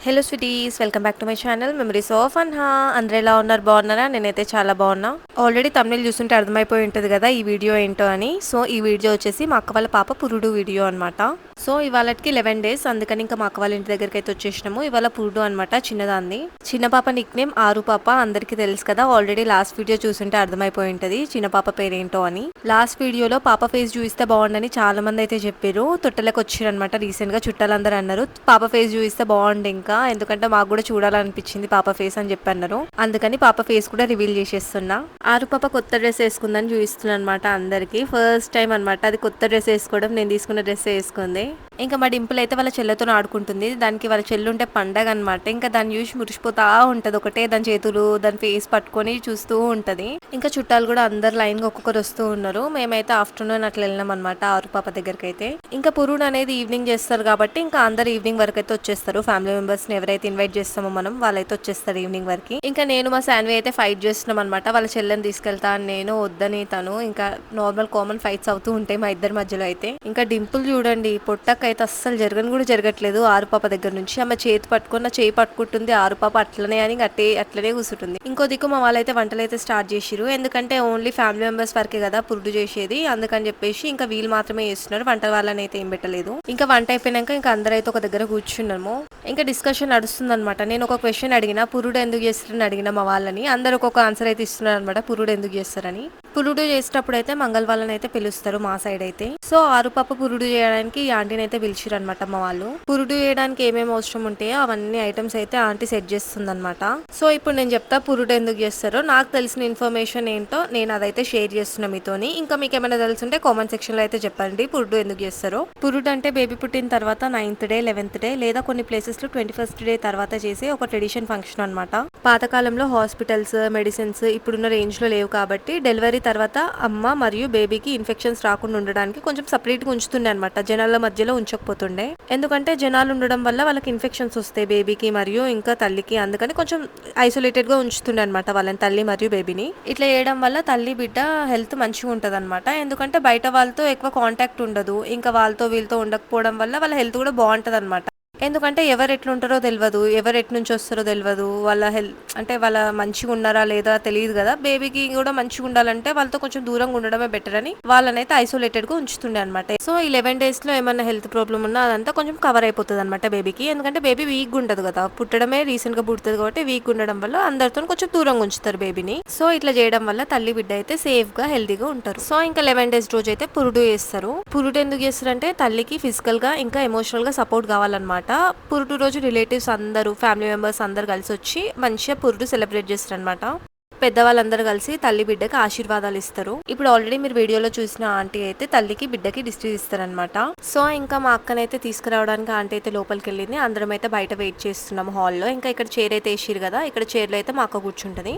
Hello sweeties, welcome back to my channel memories of Anha. అందరూ ఎలా ఉన్నారు? బాగున్నారా? నేనైతే చాలా బాగున్నా. ఆల్రెడీ తమిళ చూస్తుంటే అర్థమైపోయి ఉంటుంది కదా ఈ వీడియో ఏంటో అని. సో ఈ వీడియో వచ్చేసి మా అక్క వాళ్ళ పాప పురుడు వీడియో అనమాట. సో ఇవాళకి 11 days, అందుకని ఇంకా మా అక్క వాళ్ళ ఇంటి దగ్గరికి అయితే వచ్చేసినాము. ఇవాళ పురుడు అనమాట, చిన్నదాన్ని. చిన్న పాప నిక్ నేమ్ ఆరు పాప, అందరికి తెలుసు కదా. ఆల్రెడీ లాస్ట్ వీడియో చూస్తుంటే అర్థమైపోయి ఉంటది చిన్న పాప పేరేంటో అని. లాస్ట్ వీడియోలో పాప ఫేస్ చూపిస్తే బాగుండని చాలా మంది అయితే చెప్పారు. తొట్టెలకు వచ్చారు అనమాట రీసెంట్ గా, చుట్టాలందరూ అన్నారు పాప ఫేస్ చూపిస్తే బాగుండే, ఇంకా ఎందుకంటే మాకు కూడా చూడాలనిపించింది పాప ఫేస్ అని చెప్పన్నారు. అందుకని పాప ఫేస్ కూడా రివీల్ చేసేస్తున్నా. ఆరు పాప కొత్త డ్రెస్ వేసుకుందని చూపిస్తున్నా అనమాట అందరికి. ఫస్ట్ టైం అనమాట అది కొత్త డ్రెస్ వేసుకోవడం, నేను తీసుకున్న డ్రెస్ వేసుకుంది. ఇంకా మా డింపుల్ అయితే వాళ్ళ చెల్లెతో ఆడుకుంటుంది. దానికి వాళ్ళ చెల్లు ఉంటే పండగ అనమాట. ఇంకా దాన్ని చూసి మురిసిపోతా ఉంటది. ఒకటే దాని చేతులు దాని ఫేస్ పట్టుకొని చూస్తూ ఉంటది. ఇంకా చుట్టాలు కూడా అందరు లైన్ గా ఒక్కొక్కరు వస్తూ ఉన్నారు. మేమైతే ఆఫ్టర్నూన్ అట్లా వెళ్ళినాం అనమాట ఆరు పాప దగ్గరికి అయితే. ఇంకా పురుడు అనేది ఈవినింగ్ చేస్తారు కాబట్టి ఇంకా అందరు ఈవినింగ్ వరకు అయితే వచ్చేస్తారు. ఫ్యామిలీ మెంబర్స్ ని ఎవరైతే ఇన్వైట్ చేస్తామో మనం, వాళ్ళైతే వచ్చేస్తారు ఈవినింగ్ వరకు. ఇంకా నేను మా శాన్వి అయితే ఫైట్ చేస్తున్నాం అనమాట. వాళ్ళ చెల్లెని తీసుకెళ్తా అని నేను, వద్దని తను. ఇంకా నార్మల్ కామన్ ఫైట్స్ అవుతూ ఉంటాయి మా ఇద్దరి మధ్యలో అయితే. ఇంకా డింపుల్ చూడండి, పొట్టక్క అయితే అస్సలు జరగని కూడా జరగట్లేదు ఆరు పాప దగ్గర నుంచి. ఆమె చేతి పట్టుకున్న చేయి పట్టుకుంటుంది, ఆరు పాప అట్లనే అని అట్లనే కూర్చుంటుంది. ఇంకో దిక్కు మా వాళ్ళైతే వంటలు అయితే స్టార్ట్ చేసిరు. ఎందుకంటే ఓన్లీ ఫ్యామిలీ మెంబర్స్ వరకే కదా పురుడు చేసేది, అందుకని చెప్పేసి ఇంకా వీళ్ళు మాత్రమే చేస్తున్నారు. వంట వాళ్ళని అయితే ఏం పెట్టలేదు. ఇంకా వంట అయిపోయినాక ఇంకా అందరైతే ఒక దగ్గర కూర్చున్నాము. ఇంకా డిస్కషన్ నడుస్తుంది అనమాట. నేను ఒక క్వశ్చన్ అడిగిన, పురుడు ఎందుకు చేస్తారని అడిగిన మా వాళ్ళని. అందరు ఒక్కొక్క ఆన్సర్ అయితే ఇస్తున్నారు అనమాట, పురుడు ఎందుకు చేస్తారని. పురుడు చేసేటప్పుడు అయితే మంగళ వాళ్ళని అయితే పిలుస్తారు మా సైడ్ అయితే. సో ఆరు పాప పురుడు చేయడానికి ఈ ఆంటీని అయితే పిలిచిరు అనమాట మా వాళ్ళు. పురుడు చేయడానికి ఏమేమి అవసరం ఉంటాయో అవన్నీ ఐటమ్స్ అయితే ఆంటీ సెట్ చేస్తుంది అనమాట. సో ఇప్పుడు నేను చెప్తా పురుడు ఎందుకు చేస్తారో. నాకు తెలిసిన ఇన్ఫర్మేషన్ ఏంటో నేను అదైతే షేర్ చేస్తున్నా మీతోని. ఇంకా మీకు ఏమైనా తెలుసుంటే కామెంట్ సెక్షన్ లో అయితే చెప్పండి పురుడు ఎందుకు చేస్తారో. పురుడు అంటే బేబీ పుట్టిన తర్వాత 9th day 11th day లేదా కొన్ని ప్లేసెస్ లో 21st day తర్వాత చేసే ఒక ట్రెడిషన్ ఫంక్షన్ అనమాట. పాతకాలంలో హాస్పిటల్స్, మెడిసిన్స్ ఇప్పుడున్న రేంజ్ లో లేవు కాబట్టి డెలివరీ తర్వాత అమ్మ మరియు బేబీకి ఇన్ఫెక్షన్స్ రాకుండా ఉండడానికి కొంచెం సపరేట్ గా ఉంచుతుండే అనమాట. జనాల మధ్యలో ఉంచకపోతుండే, ఎందుకంటే జనాలు ఉండడం వల్ల వాళ్ళకి ఇన్ఫెక్షన్స్ వస్తాయి బేబీకి మరియు ఇంకా తల్లికి. అందుకని కొంచెం ఐసోలేటెడ్ గా ఉంచుతుండే అనమాట వాళ్ళని, తల్లి మరియు బేబీని. ఇట్లా చేయడం వల్ల తల్లి బిడ్డ హెల్త్ మంచిగా ఉంటది అనమాట. ఎందుకంటే బయట వాళ్ళతో ఎక్కువ కాంటాక్ట్ ఉండదు, ఇంకా వాళ్ళతో వీళ్ళతో ఉండకపోవడం వల్ల వాళ్ళ హెల్త్ కూడా బాగుంటది అనమాట. ఎందుకంటే ఎవరు ఎట్లుంటారో తెలియదు, ఎవరు ఎటు నుంచి వస్తారో తెలియదు. వాళ్ళ హెల్త్ అంటే వాళ్ళ మంచిగా ఉన్నారా లేదా తెలియదు కదా. బేబీకి కూడా మంచిగా ఉండాలంటే వాళ్ళతో కొంచెం దూరంగా ఉండడమే బెటర్ అని వాళ్ళనైతే ఐసోలేటెడ్ గా ఉంచుతుండే అనమాట. సో ఈ 11 days లో ఏమైనా హెల్త్ ప్రాబ్లమ్ ఉన్నా అదంతా కొంచెం కవర్ అయిపోతుంది అనమాట బేబీకి. ఎందుకంటే బేబీ వీక్ ఉంటది కదా, పుట్టడమే రీసెంట్ గా పుడుతుంది కాబట్టి వీక్ ఉండడం వల్ల అందరితో కొంచెం దూరంగా ఉంచుతారు బేబీని. సో ఇట్లా చేయడం వల్ల తల్లి బిడ్డ అయితే సేఫ్ గా హెల్తీగా ఉంటారు. సో ఇంకా 11 days రోజు అయితే పురుడు చేస్తారు. పురుడు ఎందుకు చేస్తారంటే తల్లికి ఫిజికల్ గా ఇంకా ఎమోషనల్ గా సపోర్ట్ కావాలన్నమాట. పురుడు రోజు రిలేటివ్స్ అందరూ, ఫ్యామిలీ మెంబర్స్ అందరు కలిసి వచ్చి మంచిగా పురుడు సెలబ్రేట్ చేస్తారు అనమాట. పెద్దవాళ్ళందరూ కలిసి తల్లి బిడ్డకి ఆశీర్వాదాలు ఇస్తారు. ఇప్పుడు ఆల్రెడీ మీరు వీడియోలో చూసిన ఆంటీ అయితే తల్లికి బిడ్డకి దిష్టి ఇస్తారనమాట. సో ఇంకా మా అక్కనైతే తీసుకురావడానికి ఆంటీ అయితే లోపలికి వెళ్ళింది. అందరం అయితే బయట వెయిట్ చేస్తున్నాం హాల్లో. ఇంకా ఇక్కడ చైర్ అయితే వేసిరు కదా, ఇక్కడ చైర్లో అయితే మా అక్క కూర్చుంటది.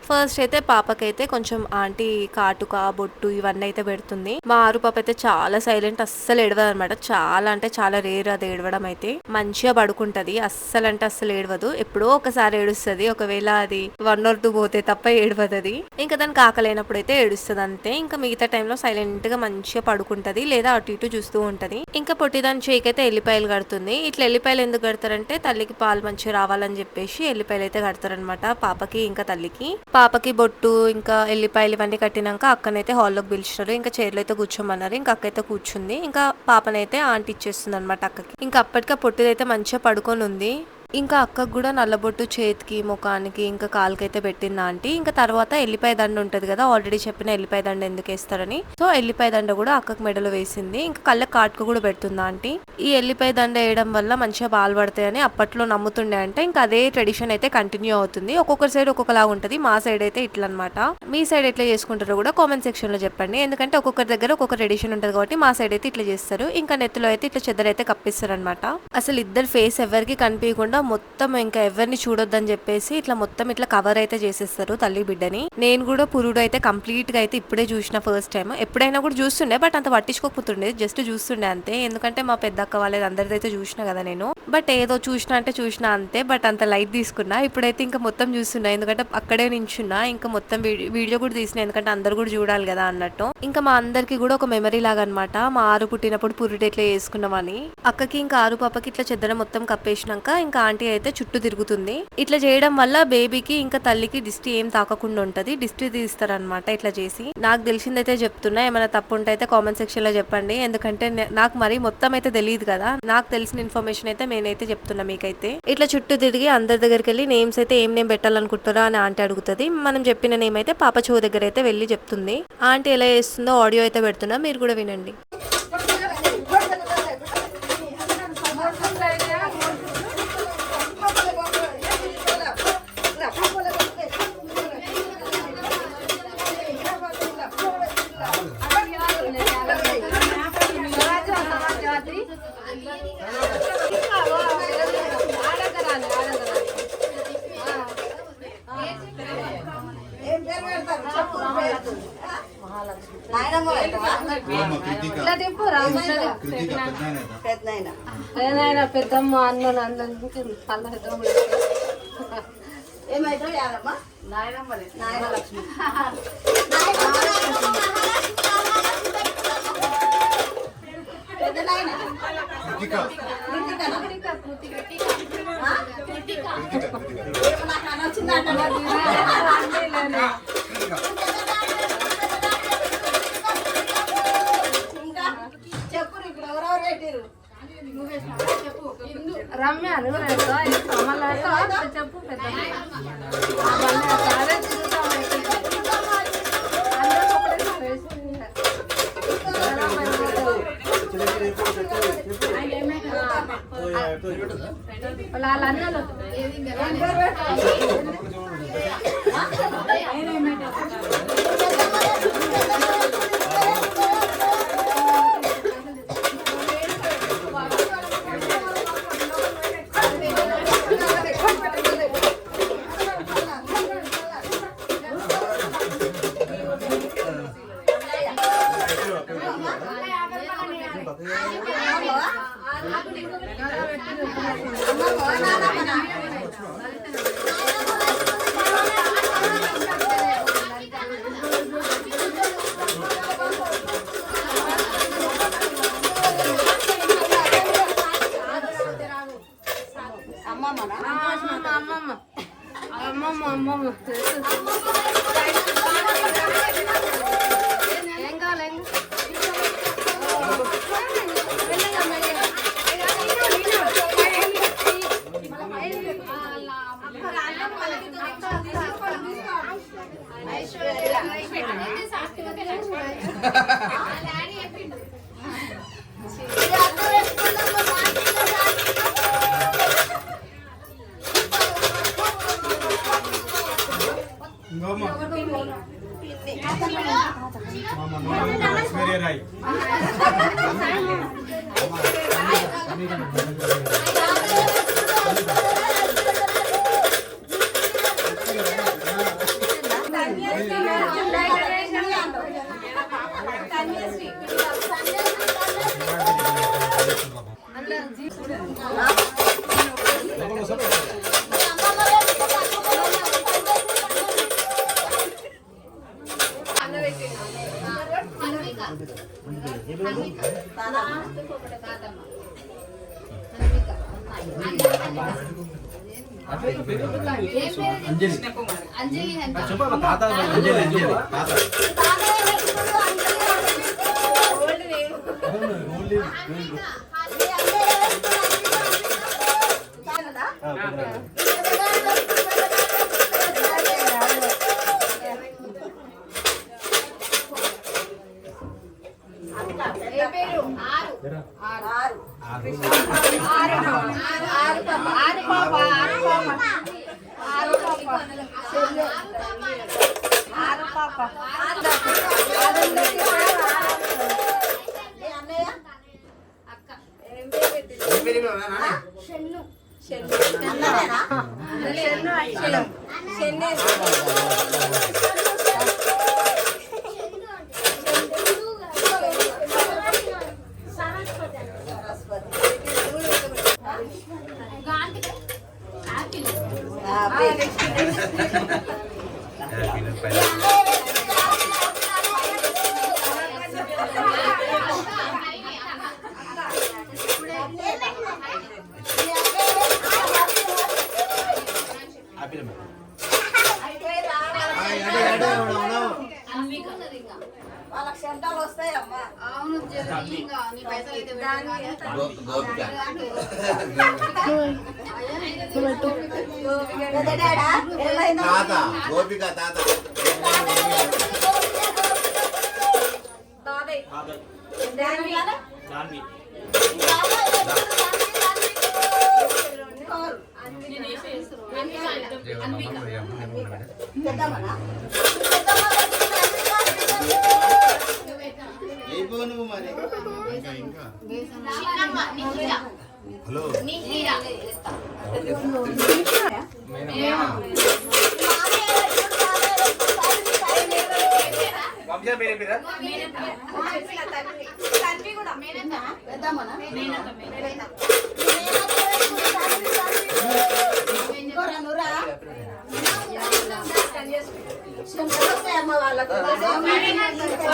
ఫస్ట్ అయితే పాపకైతే కొంచెం ఆంటీ కాటుక, బొట్టు ఇవన్నీ అయితే పెడుతుంది. మా ఆరు పాప అయితే చాలా సైలెంట్, అస్సలు ఏడవదు అనమాట. చాలా అంటే చాలా రేర్ అది ఏడవడం అయితే. మంచిగా పడుకుంటది, అస్సలు అంటే అస్సలు ఏడవదు. ఎప్పుడో ఒకసారి ఏడుస్తుంది, ఒకవేళ అది 1 or 2 పోతే తప్ప ఏడవదు అది. ఇంకా దానికి ఆకలేనప్పుడు అయితే ఏడుస్తుంది అంతే. ఇంకా మిగతా టైంలో సైలెంట్ గా మంచిగా పడుకుంటది, లేదా అటు ఇటు చూస్తూ ఉంటది. ఇంకా పొట్టిదాని చేయికి అయితే ఎల్లిపాయలు కడుతుంది. ఇట్లా ఎల్లిపాయలు ఎందుకు కడతారంటే తల్లికి పాలు మంచిగా రావాలని చెప్పేసి ఎల్లిపాయలు అయితే కడతారనమాట పాపకి ఇంకా తల్లికి. పాపకి బొట్టు ఇంకా ఎల్లిపాయలు ఇవన్నీ కట్టినాక అక్కనైతే హాల్లోకి పిలిచినారు. ఇంకా చైర్లో అయితే కూర్చోమన్నారు. ఇంకా అక్క అయితే కూర్చుంది. ఇంకా పాపనైతే ఆంటీ ఇచ్చేస్తుంది అనమాట అక్కకి. ఇంకా అప్పటికే పొట్టిదైతే మంచిగా పడుకొని ఉంది. ఇంకా అక్కకు కూడా నల్లబొట్టు చేతికి, ముఖానికి ఇంకా కాలుకైతే పెట్టింది ఆంటీ. ఇంకా తర్వాత ఎల్లిపాయ దండ ఉంటది కదా, ఆల్రెడీ చెప్పిన ఎల్లిపాయ దండ ఎందుకు వేస్తారని. సో ఎల్లిపాయ దండ కూడా అక్కకు మెడలో వేసింది. ఇంకా కళ్ళకి కాటుక కూడా పెడుతుంది ఆంటీ. ఈ ఎల్లిపాయ దండ వేయడం వల్ల మంచిగా పాలు పడతాయని అప్పట్లో నమ్ముతుండే అంటే ఇంకా అదే ట్రెడిషన్ అయితే కంటిన్యూ అవుతుంది. ఒక్కొక్కరి సైడ్ ఒక్కొక్కలా ఉంటది. మా సైడ్ అయితే ఇట్లా అనమాట. మీ సైడ్ ఎట్లా చేసుకుంటారో కూడా కామెంట్ సెక్షన్ లో చెప్పండి. ఎందుకంటే ఒక్కొక్కరి దగ్గర ఒక్కొక్క ట్రెడిషన్ ఉంటది కాబట్టి మా సైడ్ అయితే ఇట్లా చేస్తారు. ఇంకా నెత్తిలో అయితే ఇట్లా చెద్దరైతే కప్పిస్తారు అనమాట. అసలు ఇద్దరు ఫేస్ ఎవరికి కనిపించకుండా మొత్తం ఇంకా ఎవరిని చూడొద్దని చెప్పేసి ఇట్లా మొత్తం ఇట్లా కవర్ అయితే చేసేస్తారు తల్లి బిడ్డని. నేను కూడా పురుడు అయితే కంప్లీట్ గా అయితే ఇప్పుడే చూసిన ఫస్ట్ టైం. ఎప్పుడైనా కూడా చూస్తుండే బట్ అంత పట్టించుకోకపోతుండే, జస్ట్ చూస్తుండే అంతే. ఎందుకంటే మా పెద్దక్క వాళ్ళది అందరిదైతే చూసినా కదా నేను. బట్ ఏదో చూసినా అంటే చూసినా అంతే, బట్ అంత లైట్ తీసుకున్నా. ఇప్పుడైతే ఇంకా మొత్తం చూస్తున్నా, ఎందుకంటే అక్కడే నించున్నా. ఇంకా మొత్తం వీడియో కూడా తీసిన, ఎందుకంటే అందరు కూడా చూడాలి కదా అన్నట్టు. ఇంకా మా అందరికి కూడా ఒక మెమరీ లాగా అనమాట. మా ఆరు పుట్టినప్పుడు పురుడు ఎట్లా చేసుకున్నామని. అక్కకి ఇంకా ఆరు పాపకి ఇట్లా చెద్దర మొత్తం కప్పేసినాక ఇంకా ఆంటీ అయితే చుట్టూ తిరుగుతుంది. ఇట్లా చేయడం వల్ల బేబీకి ఇంకా తల్లికి దిష్టి ఏం తాకకుండా ఉంటది. దిష్టి తీస్తారనమాట ఇట్లా చేసి. నాకు తెలిసిందైతే చెప్తున్నా, ఏమైనా తప్పు ఉంటే అయితే కామెంట్ సెక్షన్ లో చెప్పండి. ఎందుకంటే నాకు మరి మొత్తం అయితే తెలియదు కదా, నాకు తెలిసిన ఇన్ఫర్మేషన్ అయితే నేనైతే చెప్తున్నా మీకైతే. ఇట్లా చుట్టూ తిరిగి అందరి దగ్గరికి వెళ్ళి నేమ్స్ అయితే ఏం నేమ్ పెట్టాలనుకుంటారా అని ఆంటీ అడుగుతుంది. మనం చెప్పిన నేమ్ అయితే పాప చెవు దగ్గర అయితే వెళ్ళి చెప్తుంది. ఆంటీ ఎలా చేస్తుందో ఆడియో అయితే పెడుతున్నా, మీరు కూడా వినండి. పెద్దమ్మ అన్న అందరికి పళ్ళ పెద్దమ్మ ఏమైతే యాదమ్మా నాయనమ్మ నాయన లక్ష్మి పెద్ద నాయన చెప్పు ఇప్పుడు ఎవరెవరు పెట్టిరు రమ్య చెప్పు పెద్ద వాళ్ళ అన్నలు ఏం కావాలి వాళ్ళకి సెంటాలు వస్తాయమ్మా. అవును నీ పైసలు అయితే పెద్దడాడా? ఏమైందో? గోపిక తాత పెద్దమ్మనా? అయిపో నువ్వు మరి హలో పెద్దమ్మనా? ఇంకో రంగురా? సెంటాలు వస్తాయమ్మా వాళ్ళకు. తొమ్మిది దాంట్లో పెట్టి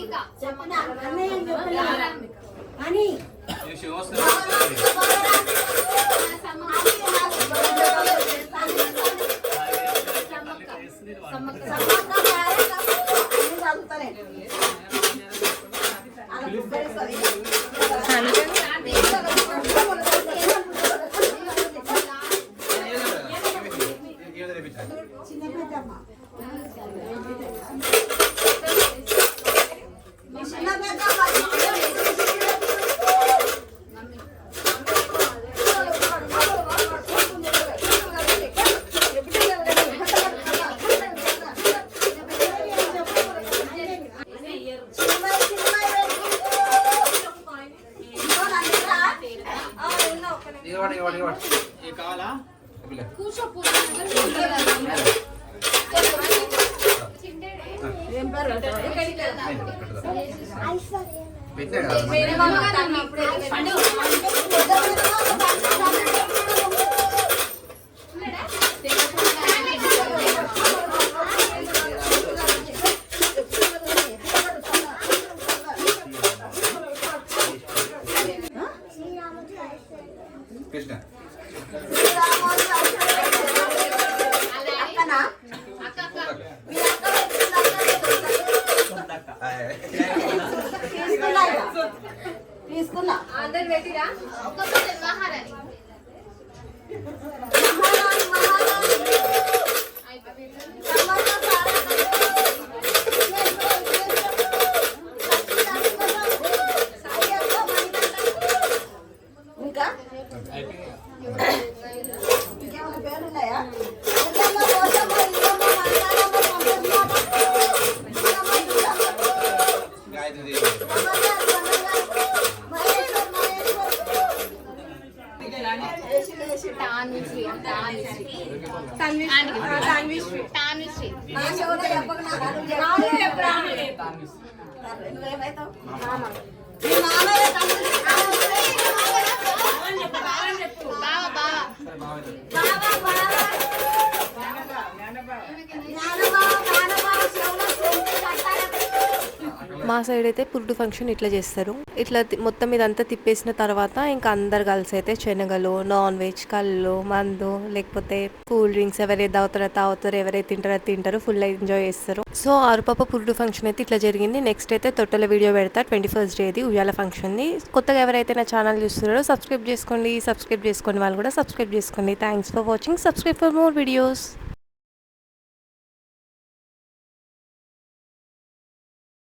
ఇంకా చెప్పనా? అని చిన్న పెద్దమ్మ కావాలా ఏం పేరు? కృష్ణ అక్కనా? తీసుకున్నా. అందరు పెట్టిరా మహారాణి ఇంకా ఇంకేమైనా పేర్లున్నాయా? గాయత్రి మా సైడ్ అయితే పురుడు ఫంక్షన్ ఇట్లా చేస్తారు. ఇట్లా మొత్తం ఇదంతా తిప్పేసిన తర్వాత ఇంకా అందరు కలిసి అయితే శనగలు, నాన్ వెజ్, కళ్ళు, మందు, లేకపోతే కూల్ డ్రింక్స్ ఎవరైతే తాగుతారో ఎవరైతే తింటారో ఫుల్ ఎంజాయ్ చేస్తారు. సో ఆరుపాప పురుడు ఫంక్షన్ అయితే ఇట్లా జరిగింది. నెక్స్ట్ అయితే తొట్టెల వీడియో పెడతా 21st డేది ఉయ్యాల ఫంక్షన్ది. కొత్తగా ఎవరైతే నా ఛానల్ చూస్తున్నారో సబ్స్క్రైబ్ చేసుకోండి. సబ్స్క్రైబ్ చేసుకుని వాళ్ళు కూడా సబ్స్క్రైబ్ చేసుకోండి. Thanks for watching. Subscribe for more videos.